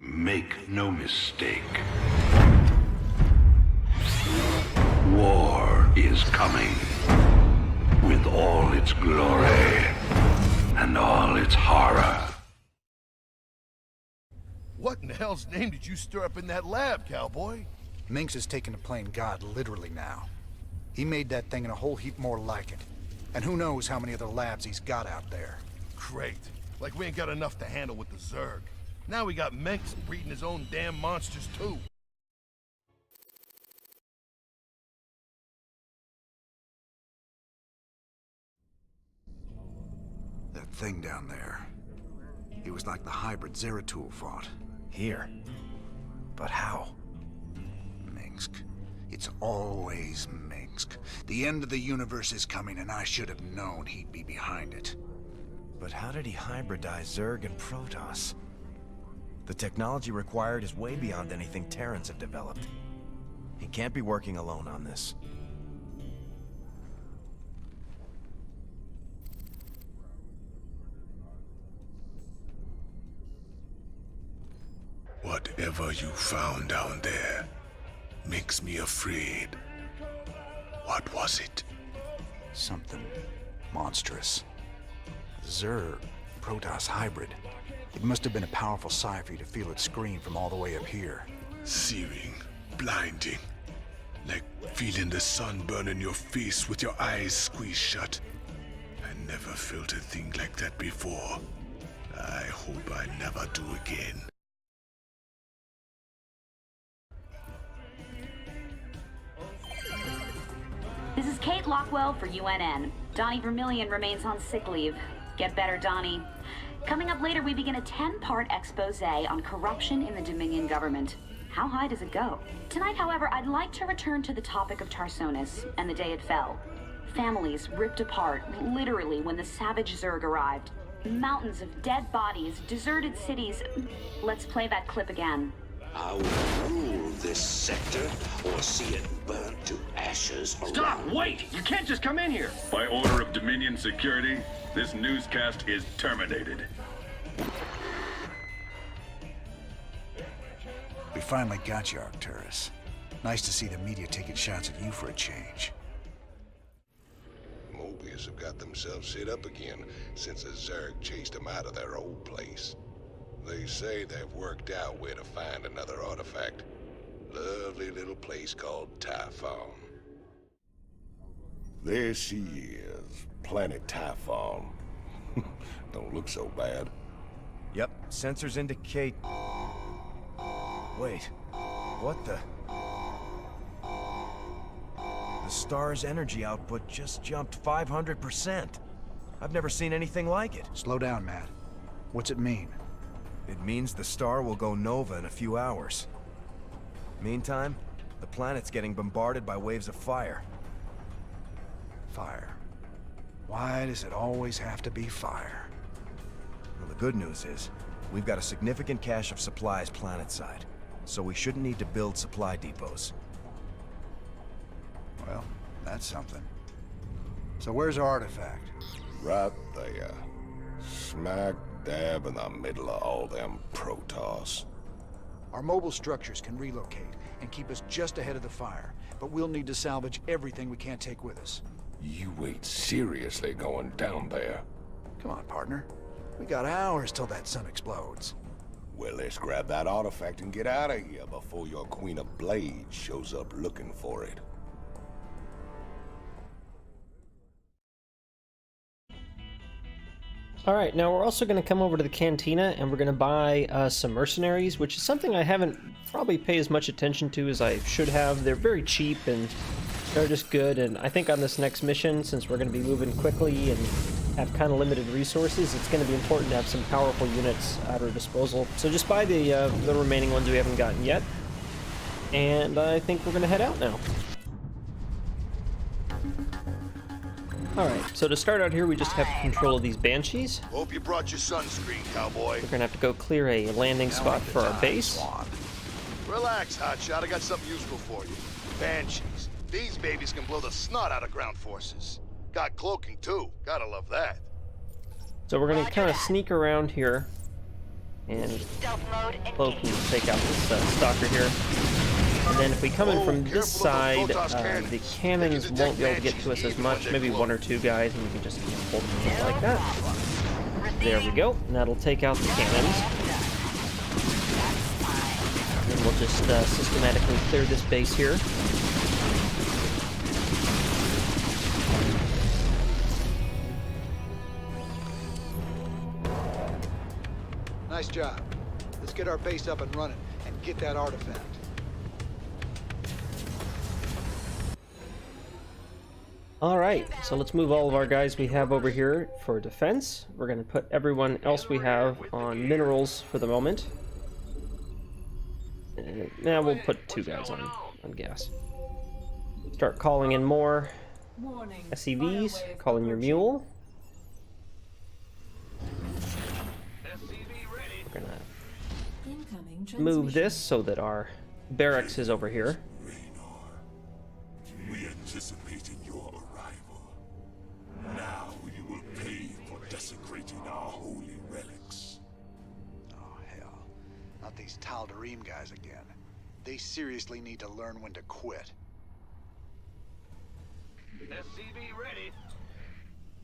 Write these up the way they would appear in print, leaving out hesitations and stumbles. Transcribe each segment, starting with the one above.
Make no mistake. War is coming. With all its glory and all its horror. What in the hell's name did you stir up in that lab, cowboy? Minx is taking the plane God literally now. He made that thing and a whole heap more like it. And who knows how many other labs he's got out there. Great. Like we ain't got enough to handle with the Zerg. Now we got Minx breeding his own damn monsters too. That thing down there. It was like the hybrid Zeratul fought. Here? But how? Minsk. It's always Minsk. The end of the universe is coming, and I should have known he'd be behind it. But how did he hybridize Zerg and Protoss? The technology required is way beyond anything Terrans have developed. He can't be working alone on this. Whatever you found down there makes me afraid. What was it? Something monstrous. Zerg, Protoss hybrid. It must have been a powerful sight for you to feel it scream from all the way up here. Searing, blinding. Like feeling the sun burn in your face with your eyes squeezed shut. I never felt a thing like that before. I hope I never do again. This is Kate Lockwell for UNN. Donnie Vermillion remains on sick leave. Get better, Donnie. Coming up later, we begin a 10-part expose on corruption in the Dominion government. How high does it go? Tonight, however, I'd like to return to the topic of Tarsonis and the day it fell. Families ripped apart, literally, when the savage Zerg arrived. Mountains of dead bodies, deserted cities. Let's play that clip again. I will rule this sector or see it burnt to ashes around. Stop! Wait! You can't just come in here! By order of Dominion Security, this newscast is terminated. We finally got you, Arcturus. Nice to see the media taking shots at you for a change. Moebius have got themselves set up again since the Zerg chased them out of their old place. They say they've worked out where to find another artifact. Lovely little place called Typhon. There she is, Planet Typhon. Don't look so bad. Yep, sensors indicate... Wait, what the... The star's energy output just jumped 500%. I've never seen anything like it. Slow down, Matt. What's it mean? It means the star will go nova in a few hours. Meantime, the planet's getting bombarded by waves of fire. Fire. Why does it always have to be fire? Well, the good news is, we've got a significant cache of supplies planetside, so we shouldn't need to build supply depots. Well, that's something. So where's our artifact? Right there. Smack dab in the middle of all them Protoss. Our mobile structures can relocate and keep us just ahead of the fire, but we'll need to salvage everything we can't take with us. You ain't seriously going down there. Come on, partner. We got hours till that sun explodes. Well, let's grab that artifact and get out of here before your Queen of Blades shows up looking for it. Alright, now we're also going to come over to the cantina and we're going to buy some mercenaries, which is something I haven't probably paid as much attention to as I should have. They're very cheap and they're just good, and I think on this next mission, since we're going to be moving quickly and have kind of limited resources, it's going to be important to have some powerful units at our disposal. So just buy the remaining ones we haven't gotten yet, and I think we're going to head out now. Alright, so to start out here, we just have control of these Banshees. Hope you brought your sunscreen, cowboy. We're gonna have to go clear a landing spot for our base. Relax, hotshot. I got something useful for you. Banshees. These babies can blow the snot out of ground forces. Got cloaking, too. Gotta love that. So we're gonna kind of sneak around here And Cloak can take out this stalker here. And then if we come in from this side, the cannons won't be able to get to us as much. Maybe one or two guys, and we can just hold them like that. There we go. And that'll take out the cannons. And then we'll just systematically clear this base here. Nice job. Let's get our base up and running and get that artifact. Alright, so let's move all of our guys we have over here for defense. We're going to put everyone else we have on minerals for the moment. Now we'll put 2 guys on gas. Start calling in more SCVs, calling your mule. We're gonna move this so that our barracks is over here. We anticipated your arrival. Now you will pay for desecrating our holy relics. Oh, hell. Not these Tal'Darim guys again. They seriously need to learn when to quit. SCV ready.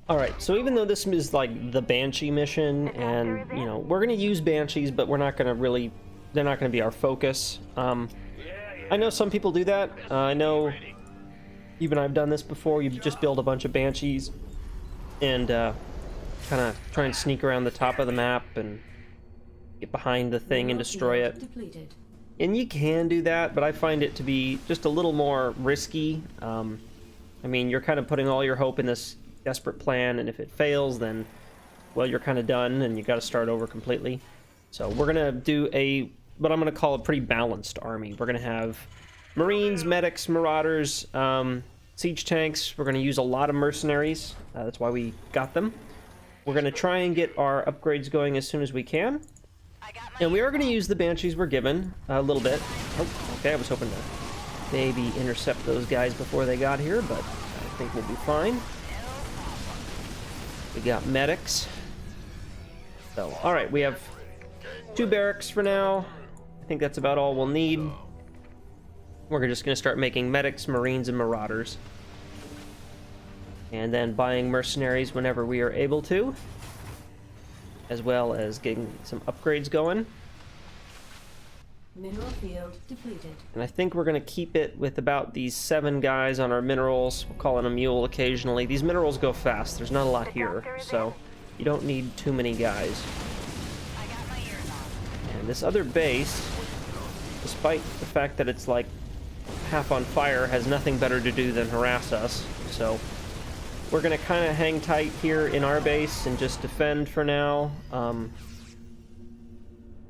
Alright, so even though this is like the Banshee mission, and, you know, we're going to use Banshees, but we're not going to really, they're not going to be our focus. I know some people do that. I know even I've done this before. You just build a bunch of Banshees and kind of try and sneak around the top of the map and get behind the thing and destroy it. And you can do that, but I find it to be just a little more risky. I mean, you're kind of putting all your hope in this desperate plan, and if it fails, then, well, you're kind of done, and you got to start over completely. So we're gonna do what I'm gonna call a pretty balanced army. We're gonna have Marines, medics, marauders, siege tanks. We're gonna use a lot of mercenaries. That's why we got them. We're gonna try and get our upgrades going as soon as we can, and we are gonna use the Banshees we're given a little bit. Oh, okay, I was hoping to maybe intercept those guys before they got here, but I think we'll be fine. We got medics. So, alright, we have 2 barracks for now. I think that's about all we'll need. We're just going to start making medics, marines, and marauders. And then buying mercenaries whenever we are able to. As well as getting some upgrades going. Mineral field depleted. And I think we're going to keep it with about these 7 guys on our minerals. We'll call in a mule occasionally. These minerals go fast. There's not a lot here, so you don't need too many guys. And this other base, despite the fact that it's like half on fire, has nothing better to do than harass us. So we're going to kind of hang tight here in our base and just defend for now.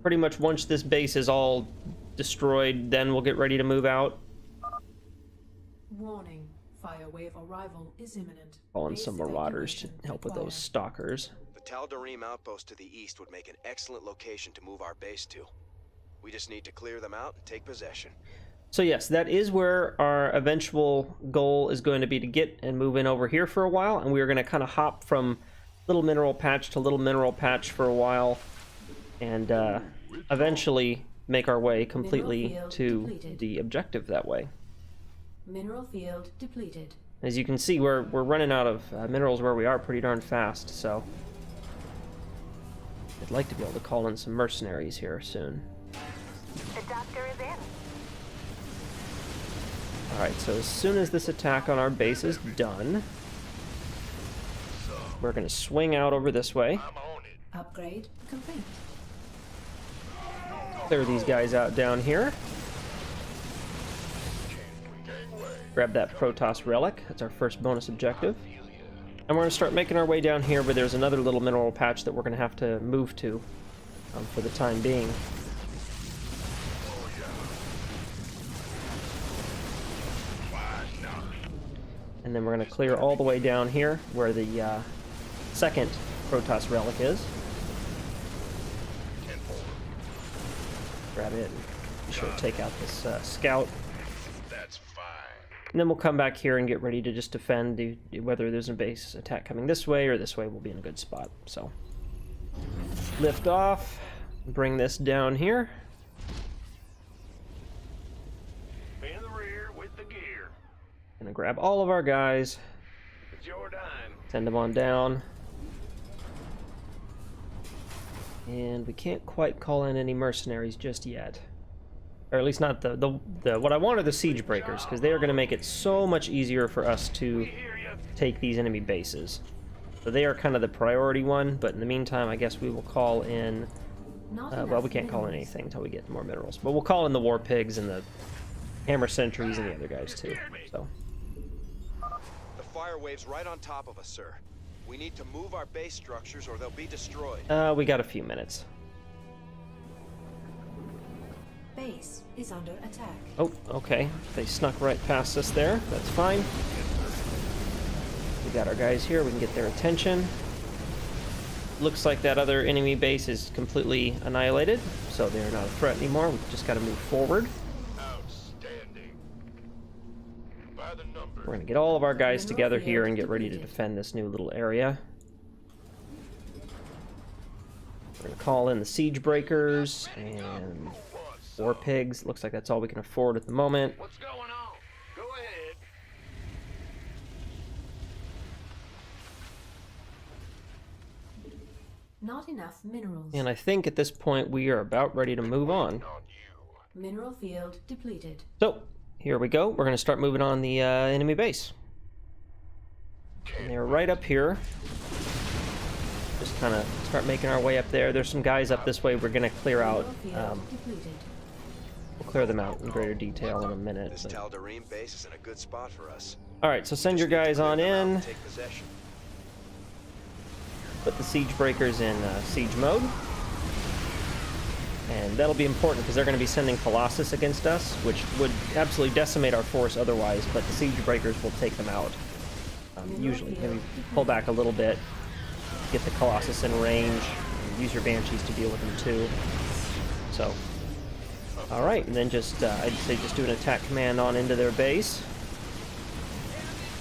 Pretty much once this base is all destroyed, then we'll get ready to move out. Warning, fire wave arrival is imminent. Call in some marauders to help with those stalkers. The Tal'Darim outpost to the east would make an excellent location to move our base to. We just need to clear them out and take possession. So yes, that is where our eventual goal is going to be, to get and move in over here for a while, and we are going to kind of hop from little mineral patch to little mineral patch for a while, and eventually make our way completely to the objective that way. Mineral field depleted. As you can see, we're running out of minerals where we are pretty darn fast, so I'd like to be able to call in some mercenaries here soon. The doctor is in. Alright, so as soon as this attack on our base is done, we're going to swing out over this way. Upgrade complete. Clear these guys out down here. Grab that Protoss relic. That's our first bonus objective. And we're going to start making our way down here, where there's another little mineral patch that we're going to have to move to for the time being. And then we're going to clear all the way down here where the second Protoss relic is. Grab it and be sure to take out this scout. That's fine. And then we'll come back here and get ready to just defend. Whether there's a base attack coming this way or this way, we'll be in a good spot. So, lift off. Bring this down here. In the rear with the gear. Gonna grab all of our guys. It's your dime. Send them on down. And we can't quite call in any mercenaries just yet. Or at least not the what I want are the siege breakers, because they are going to make it so much easier for us to take these enemy bases. So they are kind of the priority one, but in the meantime, I guess we will call in... well, we can't call in anything until we get more minerals. But we'll call in the war pigs and the hammer sentries and the other guys too. So The fire wave's right on top of us, sir. We need to move our base structures or they'll be destroyed. we got a few minutes. Base is under attack. Oh, okay. They snuck right past us there. That's fine. We got our guys here. We can get their attention. Looks like that other enemy base is completely annihilated, so they're not a threat anymore. We've just got to move forward. Outstanding. By the numbers. We're going to get all of our guys together here and get ready to defend this new little area. We're going to call in the siege breakers and war pigs. Looks like that's all we can afford at the moment. What's going on? Go ahead. Not enough minerals. And I think at this point we are about ready to move on. Mineral field depleted. So, here we go. We're going to start moving on the enemy base. And they're right up here. Just kind of start making our way up there. There's some guys up this way we're going to clear out. We'll clear them out in greater detail in a minute. This Tal'Darim base is in a good spot for us. Alright, so send your guys on in. Take possession. Put the siege breakers in siege mode. And that'll be important because they're going to be sending Colossus against us, which would absolutely decimate our force otherwise, but the siege breakers will take them out. Usually. Maybe pull back a little bit, get the Colossus in range, and use your Banshees to deal with them too. So, alright, and then just, I'd say just do an attack command on into their base.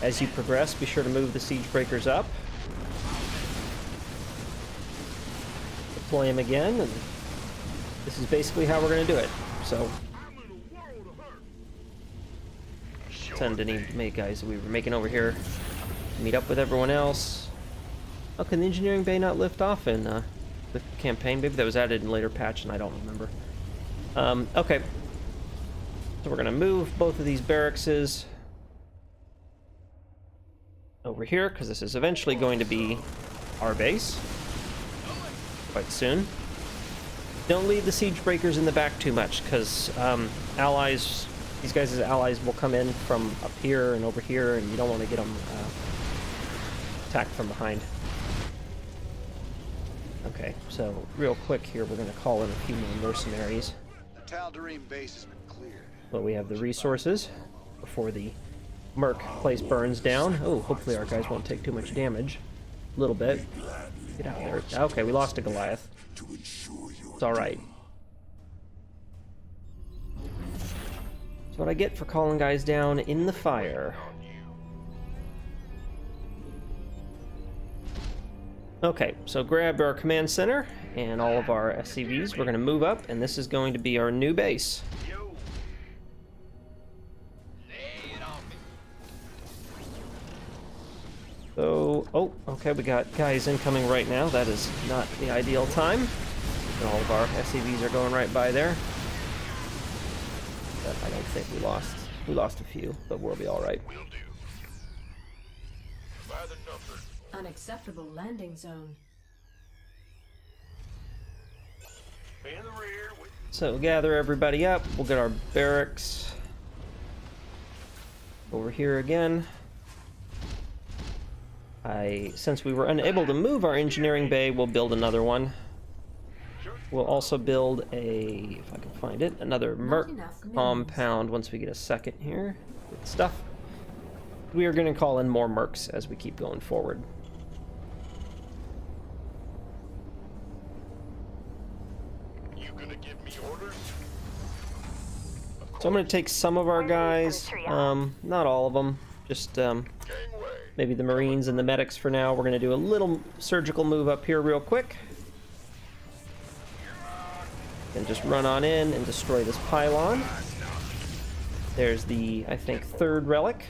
As you progress, be sure to move the siege breakers up. Deploy them again, and this is basically how we're going to do it. So, send any guys that we were making over here. Meet up with everyone else. Oh, can the engineering bay not lift off in the campaign? Maybe that was added in a later patch and I don't remember. Okay. So we're going to move both of these barracks over here, because this is eventually going to be our base. Quite soon. Don't leave the siege breakers in the back too much, because allies, these guys' allies will come in from up here and over here, and you don't want to get them attacked from behind. Okay, so real quick here, we're going to call in a few more mercenaries. The Tal'Darim base has been cleared. But we have the resources before the Merc place burns down. Oh, hopefully our guys won't take too much damage. A little bit. Get out there. Okay, we lost a Goliath. It's alright. That's what I get for calling guys down in the fire. Okay, so grab our command center and all of our SCVs. We're going to move up, and this is going to be our new base. So, oh, okay, we got guys incoming right now. That is not the ideal time. And all of our SCVs are going right by there. But I don't think we lost. We lost a few, but we'll be all right. Unacceptable landing zone. In the rear with... So gather everybody up. We'll get our barracks over here again. Since we were unable to move our engineering bay, we'll build another one. We'll also build a, if I can find it, another Merc compound once we get a second here with stuff. We are going to call in more Mercs as we keep going forward. You gonna give me orders? So I'm going to take some of our guys, not all of them, just maybe the Marines and the medics for now. We're going to do a little surgical move up here real quick. And just run on in and destroy this pylon. There's the, I think, third relic.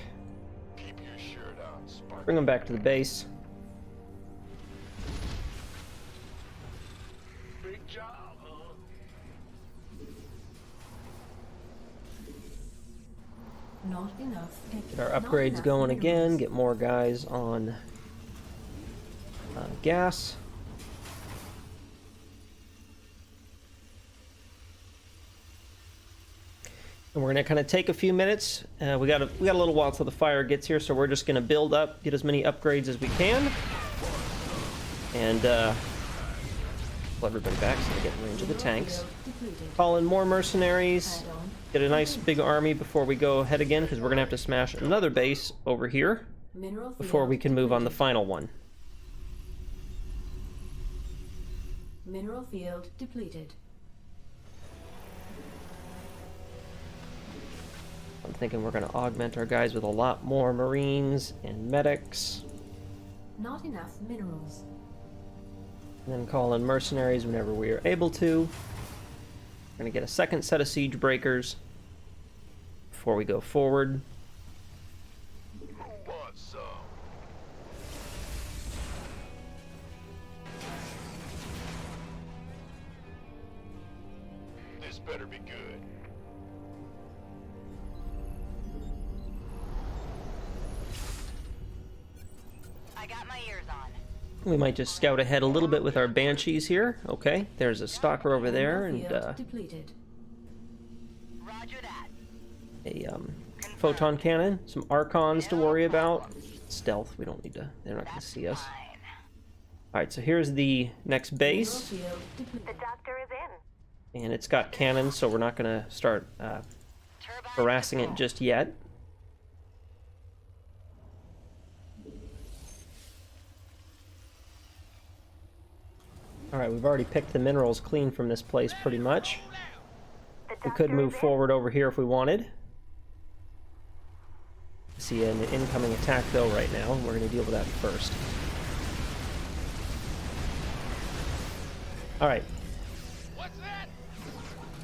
Bring them back to the base. Big job, huh? Not enough. Get our upgrades going again. Get more guys on gas. And we're gonna kind of take a few minutes. We got a little while till the fire gets here, so we're just gonna build up, get as many upgrades as we can, and pull everybody back so they get in range of the tanks. Call in more mercenaries. Get a nice big army before we go ahead again, because we're gonna have to smash another base over here before we can move on the final one. Mineral field depleted. I'm thinking we're going to augment our guys with a lot more Marines and medics. Not enough minerals. And then call in mercenaries whenever we are able to. We're going to get a second set of siege breakers before we go forward. This better be good. We might just scout ahead a little bit with our banshees here. Okay, there's a stalker over there, and a photon cannon, some archons to worry about. Stealth, we don't need to, they're not going to see us. Alright, so here's the next base. The doctor is in. And it's got cannons, so we're not going to start harassing it just yet. Alright, we've already picked the minerals clean from this place pretty much. We could move forward over here if we wanted. See an incoming attack though right now. We're going to deal with that first. Alright.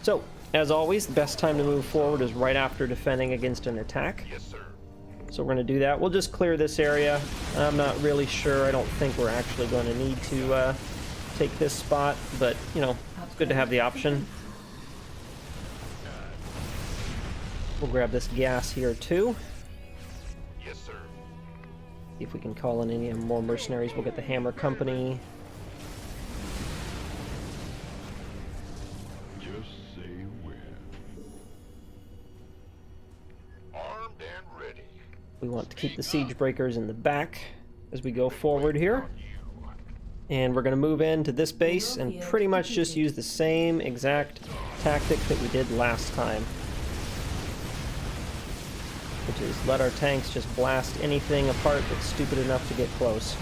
So, as always, the best time to move forward is right after defending against an attack. Yes, sir. So we're going to do that. We'll just clear this area. I'm not really sure. I don't think we're actually going to need to take this spot, but, you know, it's good to have the option. We'll grab this gas here, too. Yes, sir. See if we can call in any more mercenaries. We'll get the Hammer Company. Just say when. Armed and ready. We want to keep the siege breakers in the back as we go forward here. And we're going to move into this base and pretty much just use the same exact tactic that we did last time. Which is let our tanks just blast anything apart that's stupid enough to get close.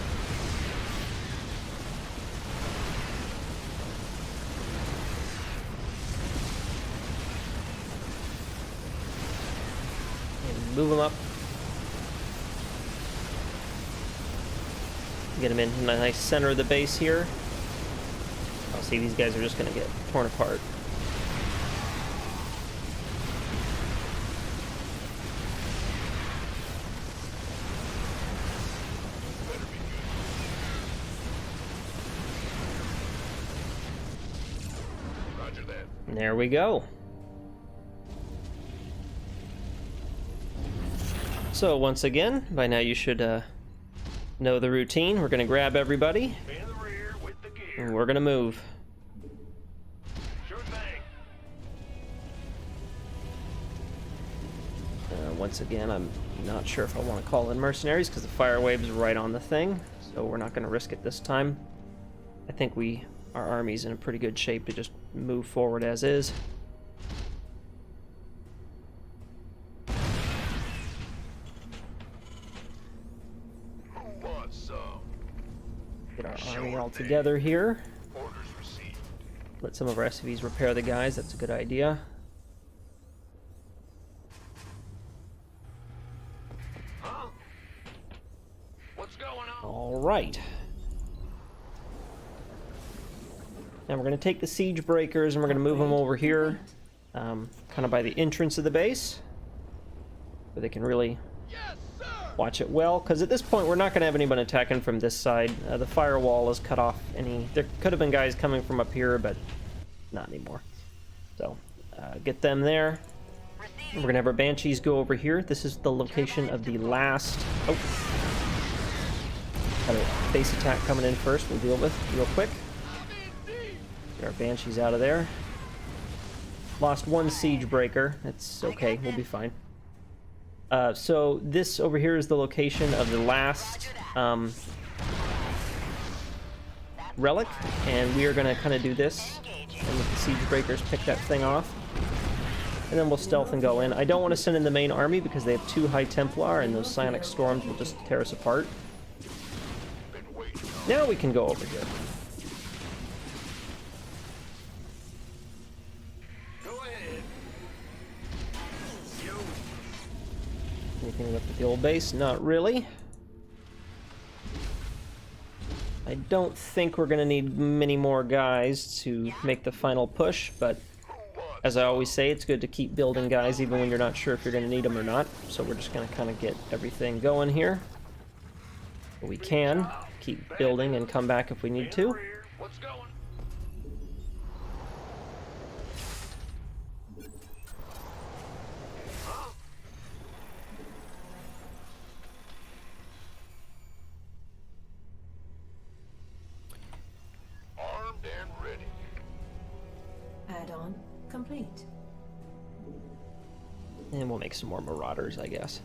And move them up. Get them in the nice center of the base here. I'll see these guys are just going to get torn apart. Roger that. And there we go. So once again, by now you should know the routine. We're going to grab everybody, In the rear with the gear. and we're going to move. Sure thing. Once again, I'm not sure if I want to call in mercenaries because the fire wave's right on the thing, so we're not going to risk it this time. I think our army's in a pretty good shape to just move forward as is. Get our army all together here. Orders received. Let some of our SCVs repair the guys. That's a good idea. Huh? What's going on? All right. And we're going to take the siege breakers and we're going to move them over here, kind of by the entrance of the base, where they can really watch it well. Because at this point, we're not going to have anyone attacking from this side. The firewall has cut off any... There could have been guys coming from up here, but not anymore. So, get them there. We're going to have our Banshees go over here. This is the location of the last... Oh. Got a base attack coming in first. We'll deal with real quick. Get our Banshees out of there. Lost one siege breaker. That's okay. We'll be fine. So this over here is the location of the last relic, and we are going to kind of do this and let the siege breakers pick that thing off, and then we'll stealth and go in. I don't want to send in the main army because they have 2 High Templar, and those psionic storms will just tear us apart. Now we can go over here. Anything left at the old base? Not really. I don't think we're going to need many more guys to make the final push, but as I always say, it's good to keep building guys even when you're not sure if you're going to need them or not. So we're just going to kind of get everything going here. We can keep building and come back if we need to. Add-on complete. And we'll make some more Marauders, I guess.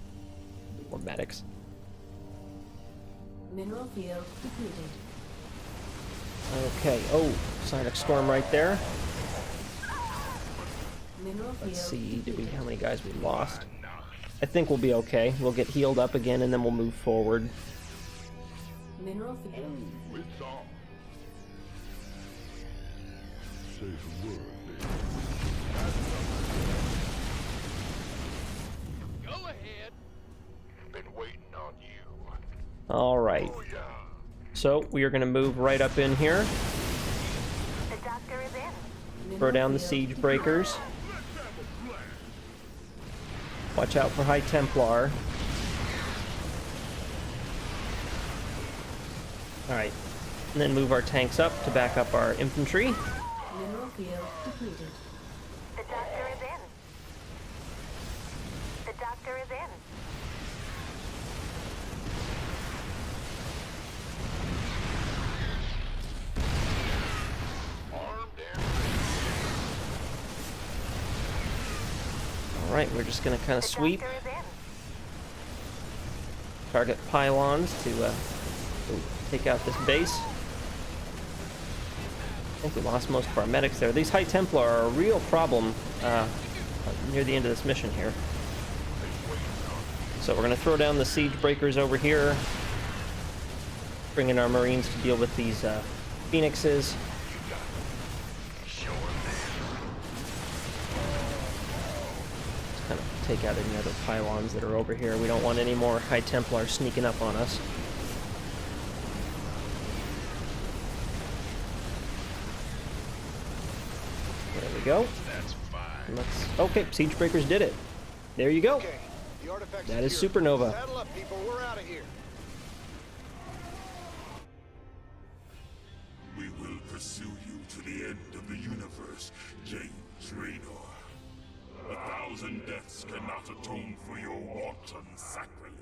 Or medics. Mineral field depleted. Okay. Oh, Psionic Storm right there. Mineral field Let's see, depleted. how many guys we lost? I think we'll be okay. We'll get healed up again and then we'll move forward. Mineral field. Go ahead. Been waiting on you. All right. So we are going to move right up in here. The doctor is in. Throw down the siege breakers. Watch out for High Templar. Alright. And then move our tanks up to back up our infantry. Mineral field depleted. The doctor is in. The doctor is in. Alright, we're just going to kind of sweep. Doctor is in. Target pylons to take out this base. I think we lost most of our medics there. These High Templar are a real problem near the end of this mission here. So we're going to throw down the siege breakers over here. Bring in our Marines to deal with these Phoenixes. Just kind of take out any other pylons that are over here. We don't want any more High Templar sneaking up on us. There we go. That's fine. Okay, siege breakers did it. There you go. Okay, the artifact's That is secure. Supernova. Saddle up, people. We're out of here. We will pursue you to the end of the universe, James Raynor. 1,000 deaths cannot atone for your wanton sacrilege.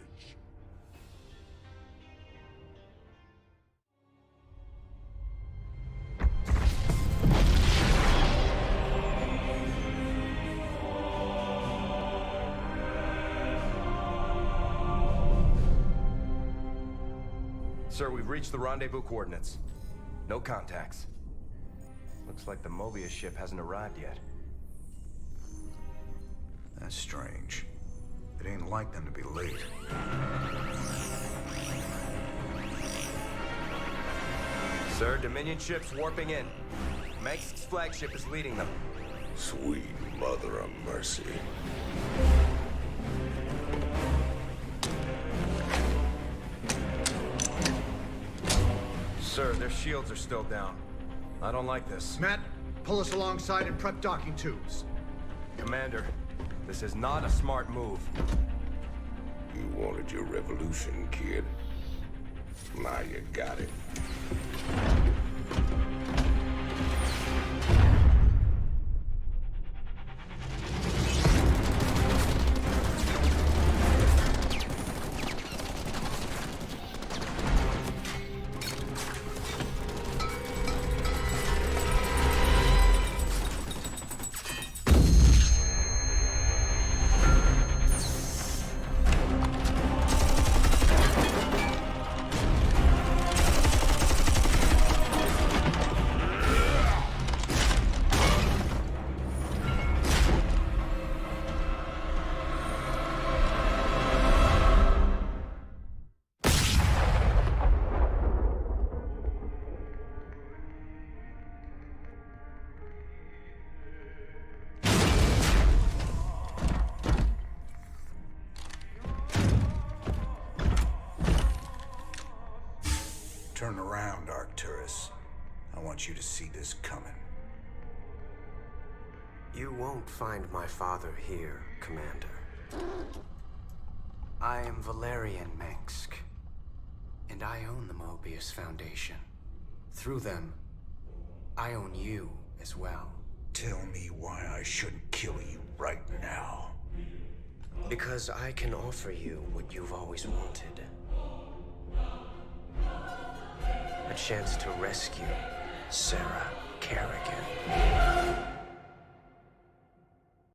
Sir, we've reached the rendezvous coordinates. No contacts. Looks like the Moebius ship hasn't arrived yet. That's strange. It ain't like them to be late. Sir, Dominion ships warping in. Mengsk's flagship is leading them. Sweet mother of mercy. Sir, their shields are still down. I don't like this. Matt, pull us alongside and prep docking tubes. Commander, this is not a smart move. You wanted your revolution, kid. Now you got it. Turn around, Arcturus. I want you to see this coming. You won't find my father here, Commander. I am Valerian Mengsk, and I own the Moebius Foundation. Through them, I own you as well. Tell me why I shouldn't kill you right now. Because I can offer you what you've always wanted. A chance to rescue Sarah Kerrigan.